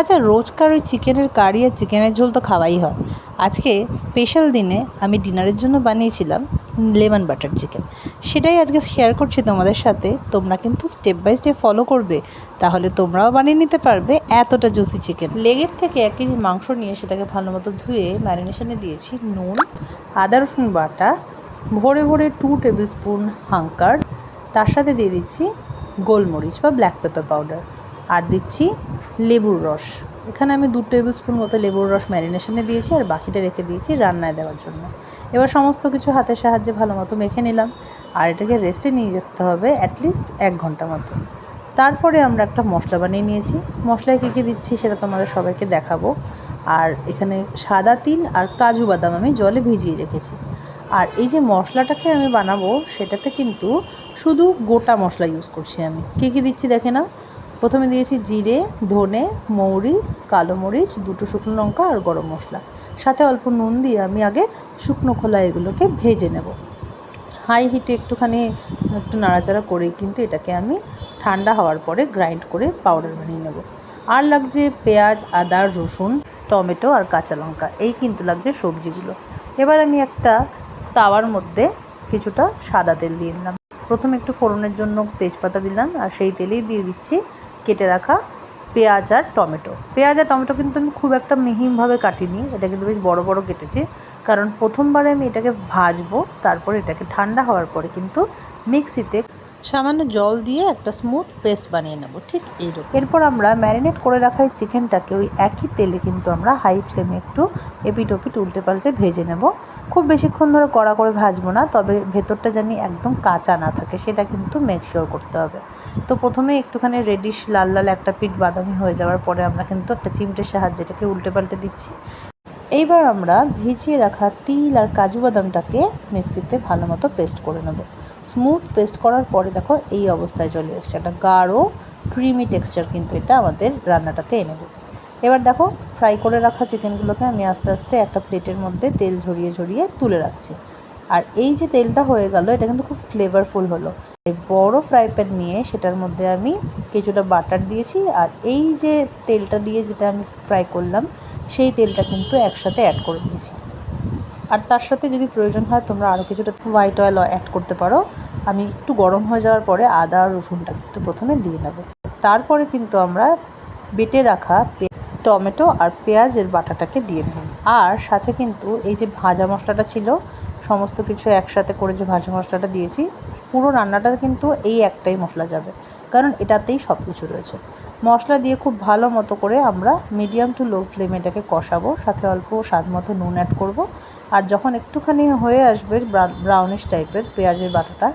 আচ্ছা, রোজকার ওই চিকেনের কারি আর চিকেনের ঝোল তো খাওয়াই হয়। আজকে স্পেশাল দিনে আমি ডিনারের জন্য বানিয়েছিলাম লেমন বাটার চিকেন। সেটাই আজকে শেয়ার করছি তোমাদের সাথে। তোমরা কিন্তু স্টেপ বাই স্টেপ ফলো করবে, তাহলে তোমরাও বানিয়ে নিতে পারবে এতটা জুসি চিকেন। লেগের থেকে 1 কেজি মাংস নিয়ে সেটাকে ভালো মতো ধুয়ে ম্যারিনেশনে দিয়েছি নুন, আদা রসুন বাটা, ভরে ভরে 2 টেবিল স্পুন হাঙ্কার, তার সাথে দিয়ে দিচ্ছি গোলমরিচ বা ব্ল্যাক পেপার পাউডার, আর দিচ্ছি লেবুর রস। এখানে আমি 2 টেবিল স্পুন মতো লেবুর রস ম্যারিনেশনে দিয়েছি, আর বাকিটা রেখে দিয়েছি রান্নায় দেওয়ার জন্য। এবার সমস্ত কিছু হাতের সাহায্যে ভালো মতো মেখে নিলাম, আর এটাকে রেস্টে নিয়ে যেতে হবে অ্যাটলিস্ট 1 ঘন্টা মতো। তারপরে আমরা একটা মশলা বানিয়ে নিয়েছি। মশলায় কী কী দিচ্ছি সেটা তোমাদের সবাইকে দেখাবো। আর এখানে সাদা তিল আর কাজু বাদাম আমি জলে ভিজিয়ে রেখেছি। আর এই যে মশলাটাকে আমি বানাবো সেটাতে কিন্তু শুধু গোটা মশলা ইউজ করছি আমি। কী কী দিচ্ছি দেখে নাও। প্রথমে দিয়েছি জিরে, ধনে, মৌরি, কালো মরিচ, 2টো শুকনো লঙ্কা আর গরম মশলা। সাথে অল্প নুন দিয়ে আমি আগে শুকনো খোলা এগুলোকে ভেজে নেব। হাই হিটে একটু নাড়াচাড়া করে কিন্তু এটাকে আমি ঠান্ডা হওয়ার পরে গ্রাইন্ড করে পাউডার বানিয়ে নেব। আর লাগছে পেঁয়াজ, আদা, রসুন, টমেটো আর কাঁচা লঙ্কা, এই কিন্তু লাগছে সবজিগুলো। এবার আমি একটা তাওয়ার মধ্যে কিছুটা সাদা তেল দিয়ে দিলাম। প্রথমে একটু ফোড়নের জন্য তেজপাতা দিলাম, আর সেই তেলেই দিয়ে দিচ্ছি কেটে রাখা পেঁয়াজ আর টমেটো। পেঁয়াজ আর টমেটো কিন্তু আমি খুব একটা মিহিমভাবে কাটিনি, এটা কিন্তু বেশ বড় বড় কেটেছি, কারণ প্রথমবারে আমি এটাকে ভাজবো, তারপর এটাকে ঠান্ডা হওয়ার পরে কিন্তু মিক্সিতে সামান্য জল দিয়ে একটা স্মুথ পেস্ট বানিয়ে নেব, ঠিক এইরকম। এরপর আমরা ম্যারিনেট করে রাখা এই চিকেনটাকে ওই একই তেলে কিন্তু আমরা হাই ফ্লেমে একটু এপিট ওপিট উল্টে পাল্টে ভেজে নেব। খুব বেশিক্ষণ ধরে কড়া করে ভাজবো না, তবে ভেতরটা জানি একদম কাঁচা না থাকে সেটা কিন্তু মেক শিওর করতে হবে। তো প্রথমে একটুখানি রেডিশ লাল লাল একটা পিঠ বাদামি হয়ে যাওয়ার পরে আমরা কিন্তু একটা চিমটের সাহায্যে এটাকে উল্টে পাল্টে দিচ্ছি। এইবার আমরা ভিজিয়ে রাখা তিল আর কাজু বাদামটাকে মিক্সিতে ভালো মতো পেস্ট করে নেব। স্মুথ পেস্ট করার পরে দেখো এই অবস্থায় চলে এসছে, একটা গাঢ় ক্রিমি টেক্সচার কিন্তু এটা আমাদের রান্নাটাতে এনে দেবে। এবার দেখো ফ্রাই করে রাখা চিকেনগুলোকে আমি আস্তে আস্তে একটা প্লেটের মধ্যে তেল ঝরিয়ে ঝরিয়ে তুলে রাখছি। আর এই যে তেলটা হয়ে গেল, এটা কিন্তু খুব ফ্লেভারফুল হলো। এই বড় ফ্রাই প্যান নিয়ে সেটার মধ্যে আমি কিছুটা বাটার দিয়েছি, আর এই যে তেলটা দিয়ে যেটা আমি ফ্রাই করলাম সেই তেলটা কিন্তু একসাথে অ্যাড করে দিয়েছি। আর তার সাথে যদি প্রয়োজন হয় তোমরা আরও কিছুটা হোয়াইট অয়েল অ্যাড করতে পারো। আমি একটু গরম হয়ে যাওয়ার পরে আদা আর রসুনটা কিন্তু প্রথমে দিয়ে নেব। তারপরে কিন্তু আমরা বেটে রাখা টমেটো আর পেঁয়াজের বাটাটাকে দিয়ে দিলাম। আর সাথে কিন্তু এই যে ভাজা মশলাটা ছিল, সমস্ত কিছু একসাথে করে যে ভাজা মশলাটা দিয়েছি, পুরো রান্নাটা কিন্তু এই একটাই মশলা যাবে, কারণ এটাতেই সব কিছু রয়েছে। মশলা দিয়ে খুব ভালো মতো করে আমরা মিডিয়াম টু লো ফ্লেমে এটাকে কষাবো, সাথে অল্প স্বাদ মতো নুন অ্যাড করব। আর যখন একটুখানি হয়ে আসবে ব্রাউনিশ টাইপের পেঁয়াজের বাটাটা,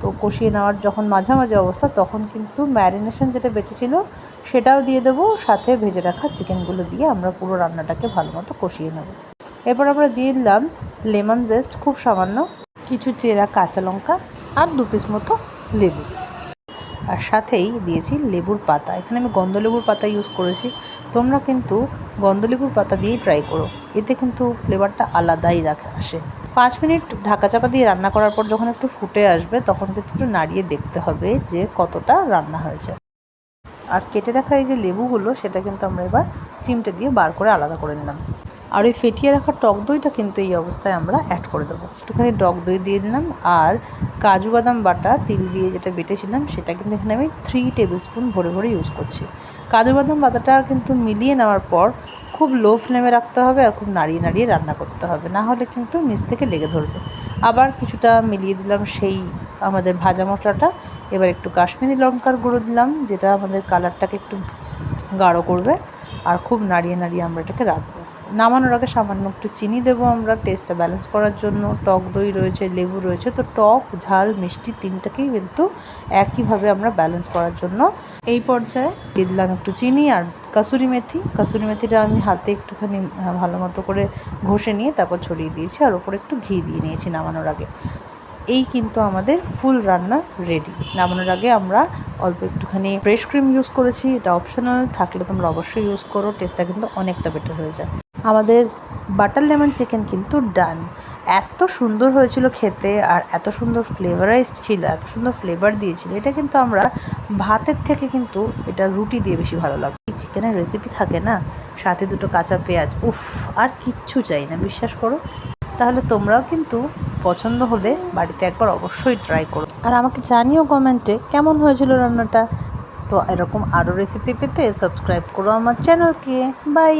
তো কষিয়ে নেওয়ার যখন মাঝামাঝি অবস্থা, তখন কিন্তু ম্যারিনেশন যেটা বেঁচেছিল সেটাও দিয়ে দেবো, সাথে ভেজে রাখা চিকেনগুলো দিয়ে আমরা পুরো রান্নাটাকে ভালো মতো কষিয়ে নেব। এরপর আমরা দিয়ে দিলাম লেমন জেস্ট, খুব সামান্য, কিছু চেরা কাঁচা লঙ্কা আর 2 পিস মতো লেবু, আর সাথেই দিয়েছি লেবুর পাতা। এখানে আমি গন্ধলেবুর পাতা ইউজ করেছি, তোমরা কিন্তু গন্ধলেবুর পাতা দিয়েই ট্রাই করো, এতে কিন্তু ফ্লেভারটা আলাদাই আসে। 5 মিনিট ঢাকা চাপা দিয়ে রান্না করার পর যখন একটু ফুটে আসবে, তখন কিন্তু একটু নাড়িয়ে দেখতে হবে যে কতটা রান্না হয়েছে। আর কেটে রাখা এই যে লেবুগুলো, সেটা কিন্তু আমরা এবার চিমটে দিয়ে বার করে আলাদা করে নিলাম। আর ওই ফেটিয়ে রাখা টক দইটা কিন্তু এই অবস্থায় আমরা অ্যাড করে দেবো। একটুখানি টক দই দিয়ে দিলাম, আর কাজু বাদাম বাটা তিল দিয়ে যেটা বেটেছিলাম সেটা কিন্তু এখানে আমি 3 টেবিল স্পুন ভরে ভরে ইউজ করছি। কাজু বাদাম বাটাটা কিন্তু মিলিয়ে নেওয়ার পর খুব লো ফ্লেমে রাখতে হবে, আর খুব নাড়িয়ে নাড়িয়ে রান্না করতে হবে, না হলে কিন্তু নিচ থেকে লেগে ধরবে। আবার কিছুটা মিলিয়ে দিলাম সেই আমাদের ভাজা মশলাটা। এবার একটু কাশ্মীরি লঙ্কার গুঁড়ো দিলাম, যেটা আমাদের কালারটাকে একটু গাঢ় করবে, আর খুব নাড়িয়ে নাড়িয়ে আমরা এটাকে রাখবো। নামানোর আগে সামান্য একটু চিনি দেবো আমরা টেস্টটা ব্যালেন্স করার জন্য। টক দই রয়েছে, লেবু রয়েছে, তো টক ঝাল মিষ্টি তিনটাকেই কিন্তু একইভাবে আমরা ব্যালেন্স করার জন্য এই পর্যায়ে দিয়ে দিলাম একটু চিনি আর কাসুরি মেথি। কাসুরি মেথিটা আমি হাতে একটুখানি ভালো মতো করে ঘষে নিয়ে তারপর ছড়িয়ে দিয়েছি, আর ওপরে একটু ঘি দিয়ে নিয়েছি নামানোর আগে। এই কিন্তু আমাদের ফুল রান্না রেডি। নামানোর আগে আমরা অল্প একটুখানি ফ্রেশ ক্রিম ইউজ করেছি, এটা অপশনাল, থাকলে তোমরা অবশ্যই ইউজ করো, টেস্টটা কিন্তু অনেকটা বেটার হয়ে যায়। আমাদের বাটার লেমন চিকেন কিন্তু ডান। এত সুন্দর হয়েছিল খেতে, আর এত সুন্দর ফ্লেভারাইজড ছিল, এত সুন্দর ফ্লেভার দিয়েছিল। এটা কিন্তু আমরা ভাতের থেকে কিন্তু এটা রুটি দিয়ে বেশি ভালো লাগে। এই চিকেনের রেসিপি থাকে না, সাথে দুটো কাঁচা পেঁয়াজ, উফ, আর কিচ্ছু চাই না, বিশ্বাস করো। তাহলে তোমরাও কিন্তু পছন্দ হলে বাড়িতে একবার অবশ্যই ট্রাই করো, আর আমাকে জানিও কমেন্টে কেমন হয়েছিল রান্নাটা। তো এরকম আরও রেসিপি পেতে সাবস্ক্রাইব করো আমার চ্যানেলকে। বাই।